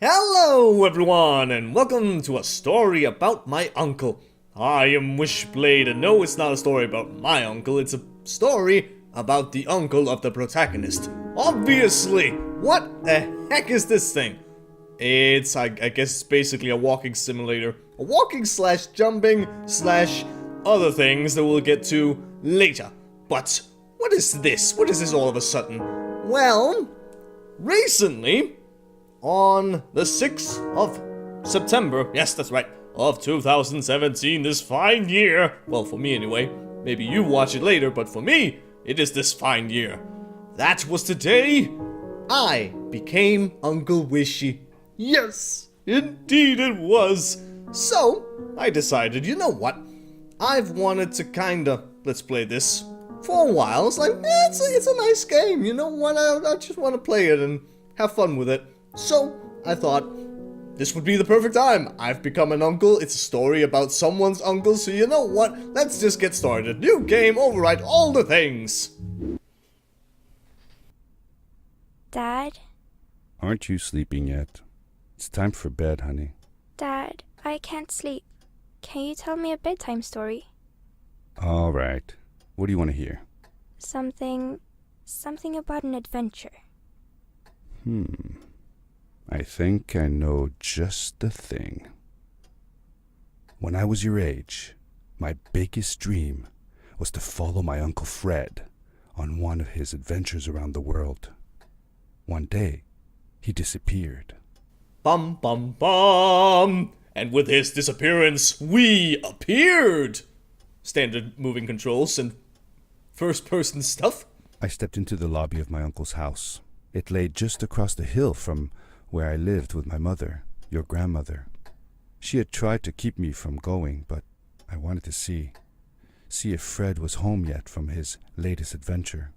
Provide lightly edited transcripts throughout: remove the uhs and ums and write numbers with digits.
Hello everyone, and welcome to a story about my uncle. I am Wishblade, and no, it's not a story about my uncle, it's a story about the uncle of the protagonist. Obviously! What the heck is this thing? It's, I guess it's basically a walking simulator. A walking slash jumping slash other things that we'll get to later. But, what is this? What is this all of a sudden? Well, recently, on the 6th of September, yes, that's right, of 2017, this fine year, well, for me anyway, maybe you watch it later, but for me, it is this fine year. That was the day I became Uncle Wishy. Yes, indeed it was. So, I decided, you know what, I've wanted to kinda, let's play this, for a while. It's like, it's a nice game, you know what, I just want to play it and have fun with it. So, I thought, this would be the perfect time. I've become an uncle, it's a story about someone's uncle, so you know what, let's just get started. New game, override all the things. Dad? Aren't you sleeping yet? It's time for bed, honey. Dad, I can't sleep. Can you tell me a bedtime story? All right. What do you want to hear? Something about an adventure. I think I know just the thing. When I was your age, my biggest dream was to follow my Uncle Fred on one of his adventures around the world. One day, he disappeared. Bum bum bum! And with his disappearance, we appeared! Standard moving controls and first-person stuff. I stepped into the lobby of my uncle's house. It lay just across the hill from where I lived with my mother, your grandmother. She had tried to keep me from going, but I wanted to see if Fred was home yet from his latest adventure.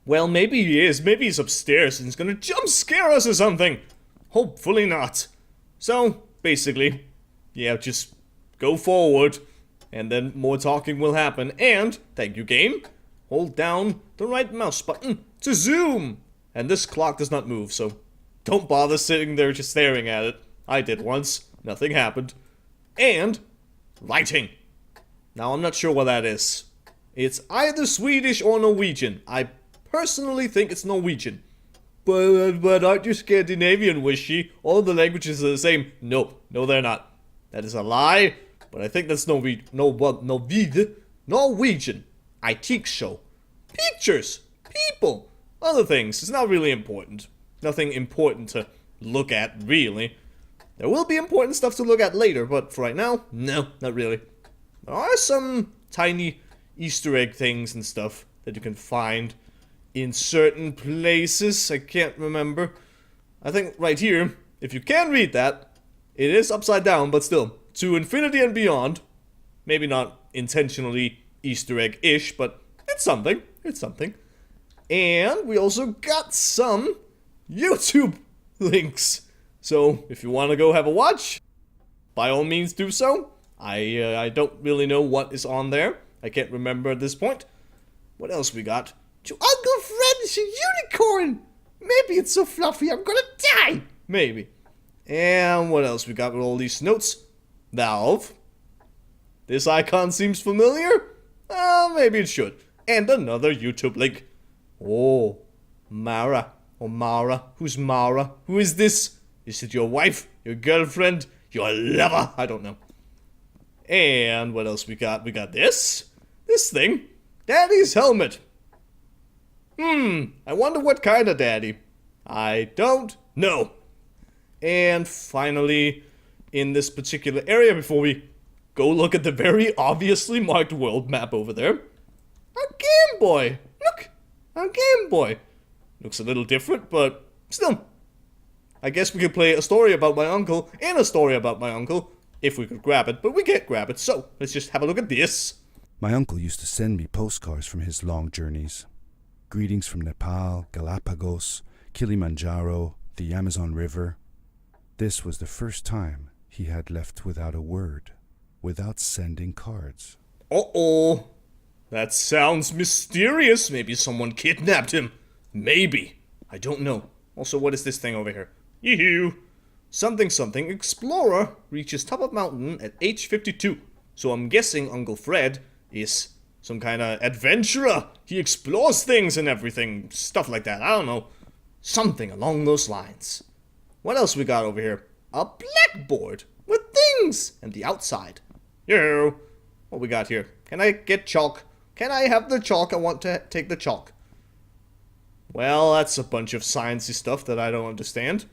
Well, maybe he is. Maybe he's upstairs and he's gonna jump scare us or something. Hopefully not. So, basically, yeah, just go forward, and then more talking will happen. And, thank you game, hold down the right mouse button to zoom. And this clock does not move, so don't bother sitting there just staring at it. I did once, nothing happened. And, writing. Now, I'm not sure what that is. It's either Swedish or Norwegian. I personally think it's Norwegian. But aren't you Scandinavian, Wishy? All the languages are the same. No, they're not. That is a lie, but I think that's Norwegian. I think so. Pictures, people, other things. It's not really important. Nothing important to look at, really. There will be important stuff to look at later, but for right now, no, not really. There are some tiny Easter egg things and stuff that you can find in certain places. I can't remember. I think right here, if you can read that, it is upside down, but still, to infinity and beyond. Maybe not intentionally Easter egg-ish, but it's something. It's something. And we also got some YouTube links. So, if you want to go have a watch, by all means do so. I don't really know what is on there. I can't remember at this point. What else we got? Uncle Fred is a unicorn! Maybe it's so fluffy I'm gonna die! Maybe. And what else we got with all these notes? Valve. This icon seems familiar? Maybe it should. And another YouTube link. Oh, Mara. Or Mara. Who's Mara? Who is this? Is it your wife? Your girlfriend? Your lover? I don't know. And what else we got? We got this. This thing. Daddy's helmet. I wonder what kind of daddy. I don't know. And finally, in this particular area, before we go look at the very obviously marked world map over there, a Game Boy. Look, a Game Boy. Looks a little different, but still. I guess we could play a story about my uncle and a story about my uncle, if we could grab it, but we can't grab it, so let's just have a look at this. My uncle used to send me postcards from his long journeys. Greetings from Nepal, Galapagos, Kilimanjaro, the Amazon River. This was the first time he had left without a word, without sending cards. Uh-oh. That sounds mysterious. Maybe someone kidnapped him. Maybe. I don't know. Also, what is this thing over here? Yoo-hoo. Something something explorer reaches top of mountain at age 52. So I'm guessing Uncle Fred is some kind of adventurer. He explores things and everything. Stuff like that. I don't know. Something along those lines. What else we got over here? A blackboard with things and the outside. Yo. What we got here? Can I get chalk? Can I have the chalk? I want to take the chalk. Well, that's a bunch of sciencey stuff that I don't understand.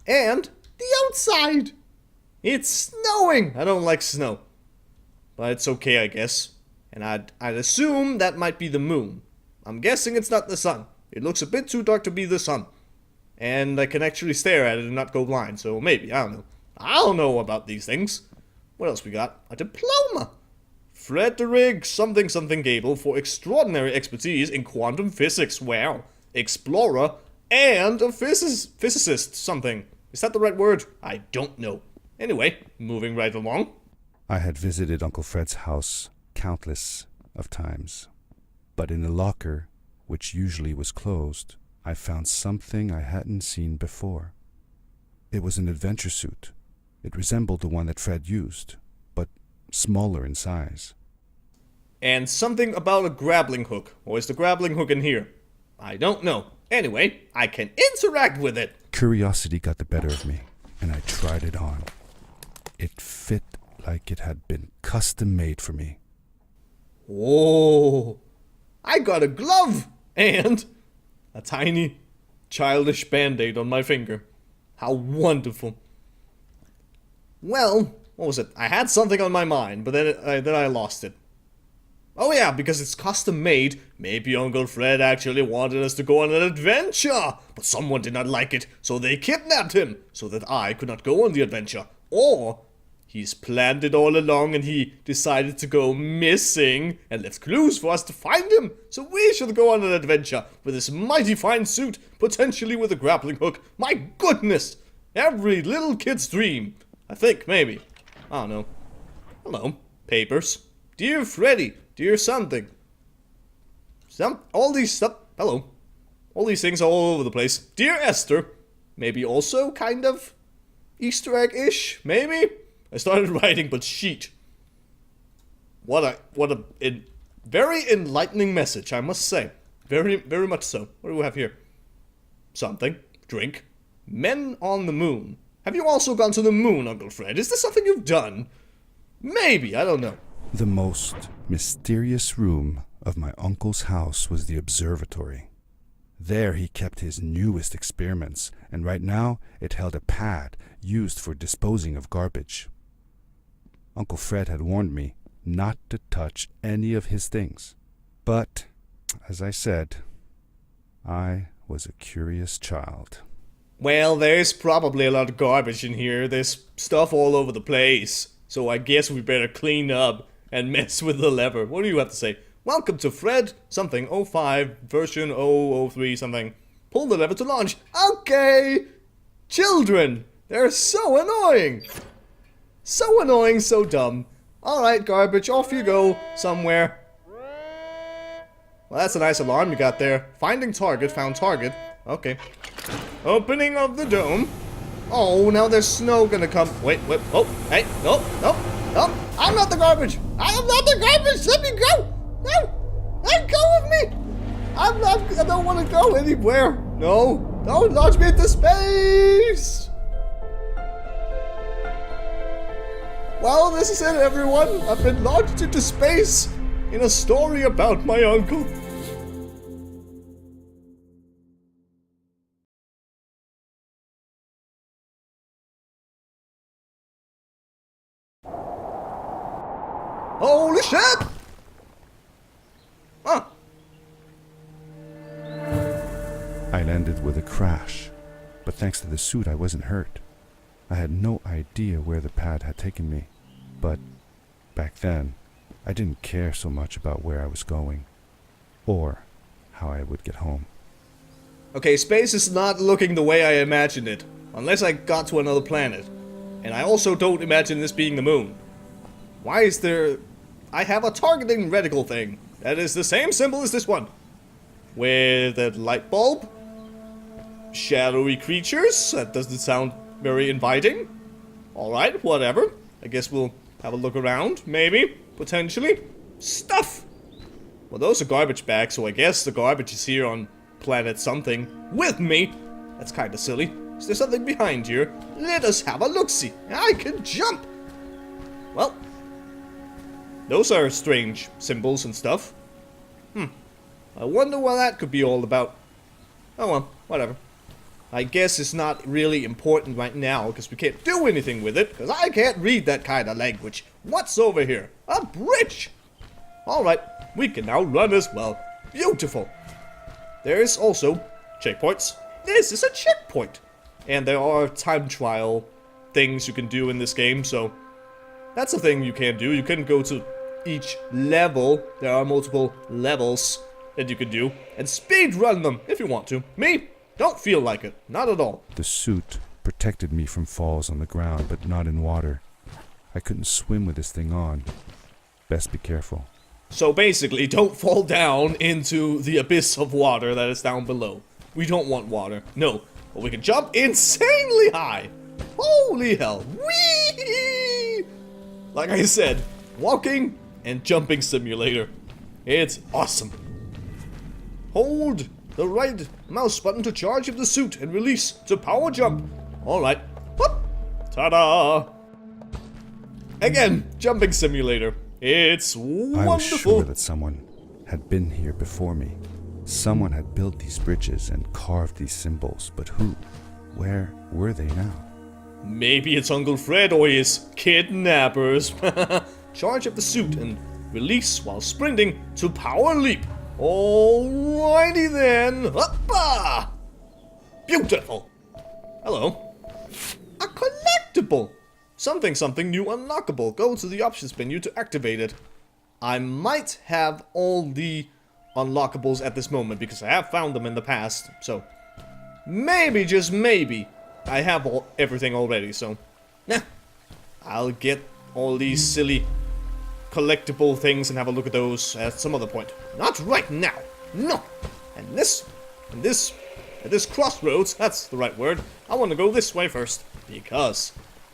And the outside. It's snowing. I don't like snow. But it's okay, I guess. And I'd assume that might be the moon. I'm guessing it's not the sun. It looks a bit too dark to be the sun. And I can actually stare at it and not go blind, so maybe, I don't know. I don't know about these things. What else we got? A diploma. Frederick something something Gable for extraordinary expertise in quantum physics. Wow. Explorer and a physicist something. Is that the right word? I don't know. Anyway, moving right along. I had visited Uncle Fred's house countless of times, but in the locker, which usually was closed, I found something I hadn't seen before. It was an adventure suit. It resembled the one that Fred used, but smaller in size. And something about a grappling hook. Or is the grappling hook in here? I don't know. Anyway, I can interact with it. Curiosity got the better of me, and I tried it on. It fit like it had been custom made for me. Oh, I got a glove and a tiny childish band-aid on my finger. How wonderful. Well, what was it? I had something on my mind, but then I lost it. Oh yeah, because it's custom made, maybe Uncle Fred actually wanted us to go on an adventure, but someone did not like it, so they kidnapped him, so that I could not go on the adventure. Or he's planned it all along and he decided to go missing and left clues for us to find him, so we should go on an adventure with this mighty fine suit, potentially with a grappling hook. My goodness! Every little kid's dream. I think, maybe. I don't know. Hello. Papers. Dear Freddy. Dear something. All these stuff. Hello. All these things all over the place. Dear Esther. Maybe also kind of Easter egg-ish. Maybe. I started writing, but sheet. What a very enlightening message, I must say. Very, very much so. What do we have here? Something. Drink. Men on the moon. Have you also gone to the moon, Uncle Fred? Is this something you've done? Maybe. I don't know. The most mysterious room of my uncle's house was the observatory. There he kept his newest experiments, and right now it held a pad used for disposing of garbage. Uncle Fred had warned me not to touch any of his things. But, as I said, I was a curious child. Well, there's probably a lot of garbage in here. There's stuff all over the place. So I guess we better clean up and mess with the lever. What do you have to say? Welcome to Fred something 05 version 003 something. Pull the lever to launch. Okay! Children! They're so annoying! So annoying, so dumb. Alright, garbage, off you go somewhere. Well, that's a nice alarm you got there. Finding target, found target. Okay. Opening of the dome. Oh, now there's snow gonna come. Wait, oh, hey, no. I'm not the garbage. I am not the garbage. Let me go. No, let go of me. I don't want to go anywhere. No, don't launch me into space. Well, this is it, everyone. I've been launched into space in a story about my uncle. Holy shit! Huh. I landed with a crash, but thanks to the suit I wasn't hurt. I had no idea where the pad had taken me, but back then, I didn't care so much about where I was going, or how I would get home. Okay, space is not looking the way I imagined it, unless I got to another planet. And I also don't imagine this being the moon. Why is there... I have a targeting reticle thing. That is the same symbol as this one. With a light bulb. shadowy creatures. That doesn't sound very inviting. Alright, whatever. I guess we'll have a look around, maybe, potentially. Stuff! Well, those are garbage bags, so I guess the garbage is here on planet something with me. That's kinda silly. Is there something behind here? Let us have a look-see. I can jump! Well, those are strange symbols and stuff. I wonder what that could be all about. Oh well, whatever. I guess it's not really important right now, because we can't do anything with it, because I can't read that kind of language. What's over here? A bridge! Alright, we can now run as well. Beautiful! There's also checkpoints. This is a checkpoint! And there are time trial things you can do in this game, so that's a thing you can do. You can go to each level. There are multiple levels that you can do, and speed run them if you want to. Me? Don't feel like it. Not at all. The suit protected me from falls on the ground, but not in water. I couldn't swim with this thing on. Best be careful. So basically, don't fall down into the abyss of water that is down below. We don't want water. No. But we can jump insanely high. Holy hell. Whee! Like I said, walking and jumping simulator. It's awesome. Hold the right mouse button to charge up the suit and release to power jump. Alright. Ta-da! Again, jumping simulator. It's wonderful. I was sure that someone had been here before me. Someone had built these bridges and carved these symbols, but who? Where were they now? Maybe it's Uncle Fred or his kidnappers. Charge up the suit and release while sprinting to power leap. Alrighty then. Hoppa! Beautiful. Hello. A collectible. Something new unlockable. Go to the options menu to activate it. I might have all the unlockables at this moment because I have found them in the past. So maybe, just maybe, I have everything already. So I'll get all these silly collectible things and have a look at those at some other point. Not right now. No. And at this crossroads, that's the right word. I want to go this way first because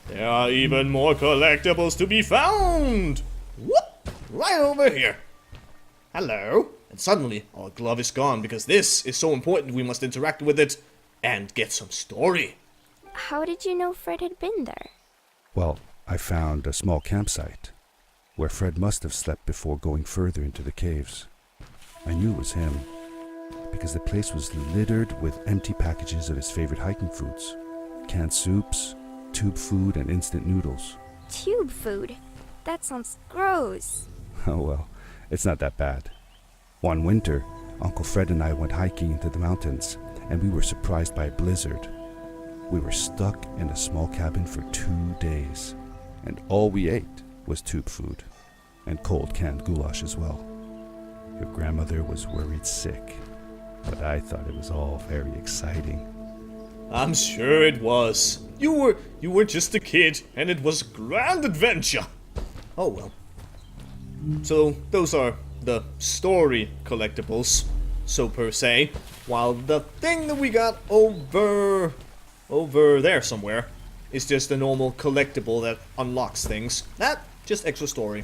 there are even more collectibles to be found. Whoop! Right over here. Hello. And suddenly, our glove is gone because this is so important we must interact with it and get some story. How did you know Fred had been there? Well, I found a small campsite where Fred must have slept before going further into the caves. I knew it was him because the place was littered with empty packages of his favorite hiking foods. Canned soups, tube food, and instant noodles. Tube food? That sounds gross. Oh well, it's not that bad. One winter, Uncle Fred and I went hiking into the mountains, and we were surprised by a blizzard. We were stuck in a small cabin for 2 days, and all we ate was tube food, and cold canned goulash as well. Your grandmother was worried sick, but I thought it was all very exciting. I'm sure it was. You were just a kid, and it was a grand adventure. Oh well. So those are the story collectibles, so per se, while the thing that we got over there somewhere is just a normal collectible that unlocks things. That just extra story.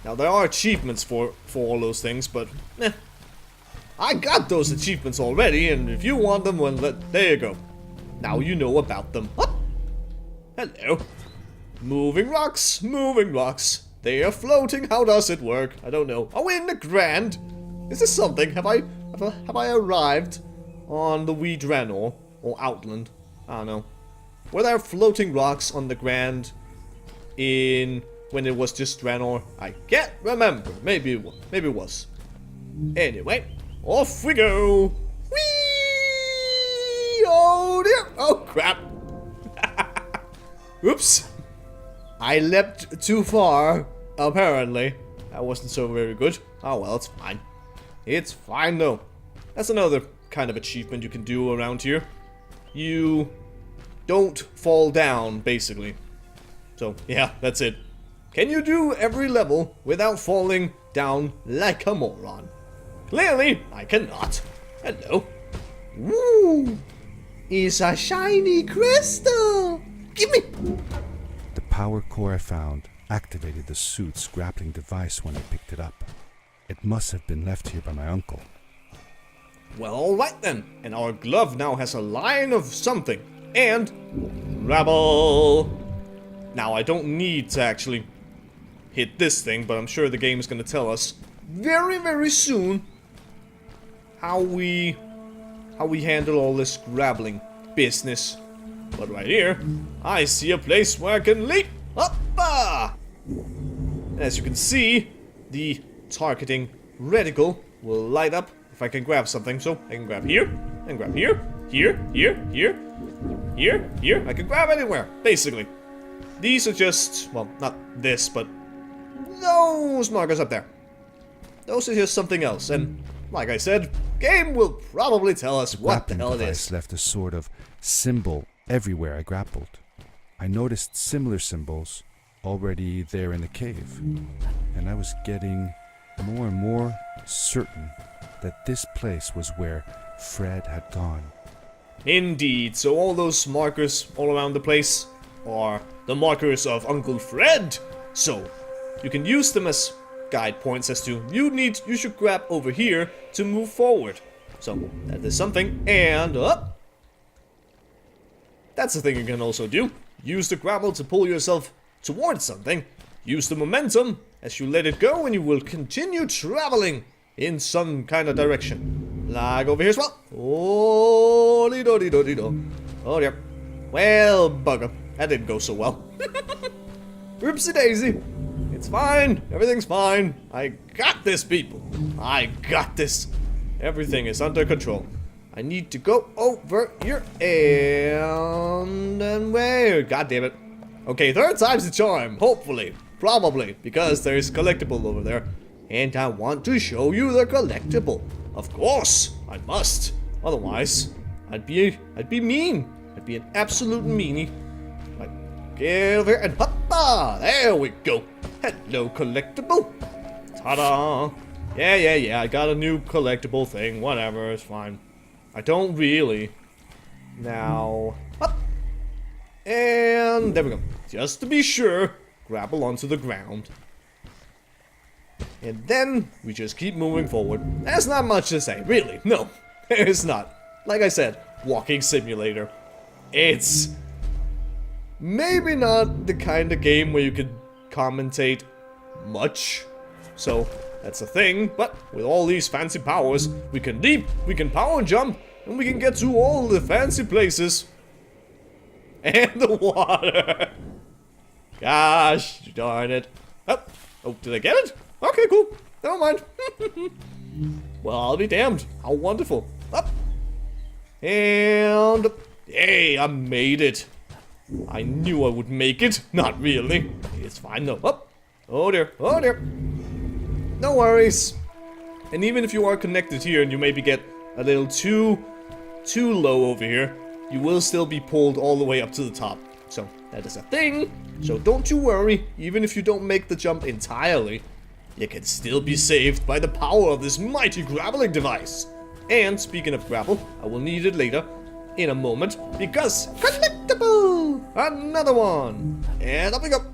Now there are achievements for all those things, but I got those achievements already, and if you want them, well, there you go. Now you know about them. What? Hello. Moving rocks, moving rocks. They are floating. How does it work? I don't know. Are we in the Grand? Is this something? Have I arrived on the Wee Draenor or Outland? I don't know. Were there floating rocks on the Grand in when it was just Draenor? I can't remember. Maybe it was. Anyway, off we go. Whee! Oh dear! Oh crap! Oops! I leapt too far, apparently. That wasn't so very good. Oh well, it's fine. It's fine though. That's another kind of achievement you can do around here. You don't fall down, basically. So, yeah, that's it. Can you do every level without falling down like a moron? Clearly, I cannot. Hello. Ooh, it's a shiny crystal. Give me. The power core I found activated the suit's grappling device when I picked it up. It must have been left here by my uncle. Well, alright then. And our glove now has a line of something. And grapple. Now, I don't need to actually hit this thing, but I'm sure the game is going to tell us very, very soon how we handle all this grappling business. But right here, I see a place where I can leap. Hoppa! And as you can see, the targeting reticle will light up if I can grab something. So I can grab here, and grab here, here, here, here, here, here. I can grab anywhere, basically. These are just, well, not this, but those markers up there. Those are just something else, and like I said, game will probably tell us what the hell it is. Left a sort of symbol everywhere I grappled. I noticed similar symbols already there in the cave, and I was getting more and more certain that this place was where Fred had gone. Indeed, so all those markers all around the place are the markers of Uncle Fred. So you can use them as guide points as to you should grab over here to move forward. So that is something, and that's the thing you can also do. Use the grapple to pull yourself towards something. Use the momentum as you let it go, and you will continue traveling in some kind of direction. Like over here as well. Oh, do. Oh dear. Well, bugger. That didn't go so well. Oopsie daisy. It's fine. Everything's fine. I got this, people. I got this. Everything is under control. I need to go over here and then where? God damn it. Okay, third time's the charm. Hopefully. Probably. Because there's collectible over there. And I want to show you the collectible. Of course, I must. Otherwise, I'd be mean. I'd be an absolute meanie. Like, get over here and hoppa! There we go. Hello, collectible. Ta-da! Yeah, I got a new collectible thing. Whatever, it's fine. I don't really. Now, up. And there we go. Just to be sure, grapple onto the ground. And then we just keep moving forward. There's not much to say, really. No, there's not. Like I said, walking simulator. It's maybe not the kind of game where you could commentate much. So that's a thing, but with all these fancy powers, we can leap, we can power jump, and we can get to all the fancy places. And the water. Gosh darn it. Oh, did I get it? Okay, cool. Never mind. Well, I'll be damned. How wonderful. Up. And hey, I made it. I knew I would make it. Not really. It's fine though. Up. Oh dear. Oh dear. No worries. And even if you are connected here and you maybe get a little too low over here, you will still be pulled all the way up to the top. So that is a thing. So don't you worry. Even if you don't make the jump entirely, you can still be saved by the power of this mighty grappling device. And speaking of grapple, I will need it later in a moment because collectible! Another one! And up we go.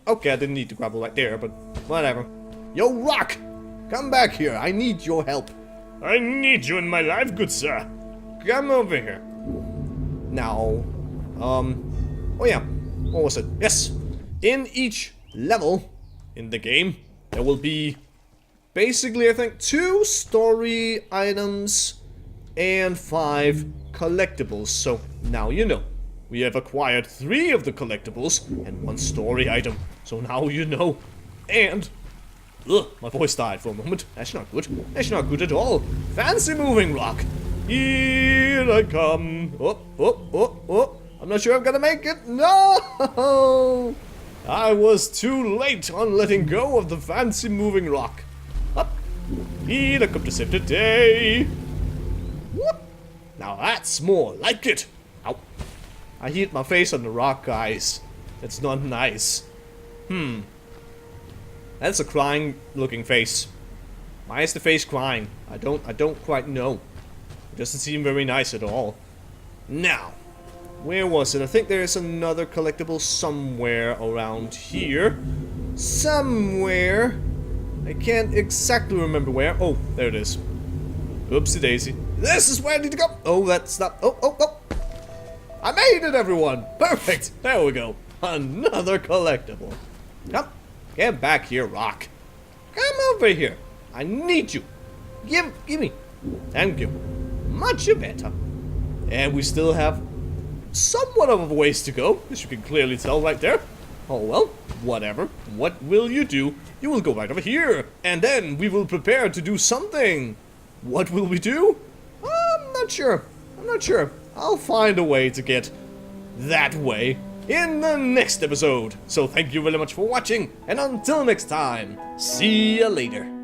Okay, I didn't need to grapple right there, but whatever. Yo, Rock! Come back here. I need your help. I need you in my life, good sir. Come over here. Now, oh yeah, what was it? Yes, in each level in the game, there will be basically, I think, 2 story items and 5 collectibles. So now you know. We have acquired 3 of the collectibles and 1 story item. So now you know. And ugh, my voice died for a moment. That's not good. That's not good at all. Fancy moving rock. Here I come. Oh. I'm not sure I'm gonna make it. No! I was too late on letting go of the fancy moving rock. Up. Here I come to save the day. Whoop. Now that's more like it. Ow. I hit my face on the rock, guys. That's not nice. That's a crying looking face. Why is the face crying? I don't quite know. Doesn't seem very nice at all. Now, where was it? I think there's another collectible somewhere around here. Somewhere. I can't exactly remember where. Oh, there it is. Oopsie daisy. This is where I need to go. Oh, that's not. Oh. I made it, everyone. Perfect. There we go. Another collectible. Come. Get back here, Rock. Come over here. I need you. Give me. Thank you. Much better. And we still have somewhat of a ways to go, as you can clearly tell right there. Oh well, whatever. What will you do? You will go right over here, and then we will prepare to do something. What will we do? I'm not sure. I'll find a way to get that way in the next episode. So thank you very much for watching, and until next time, see ya later.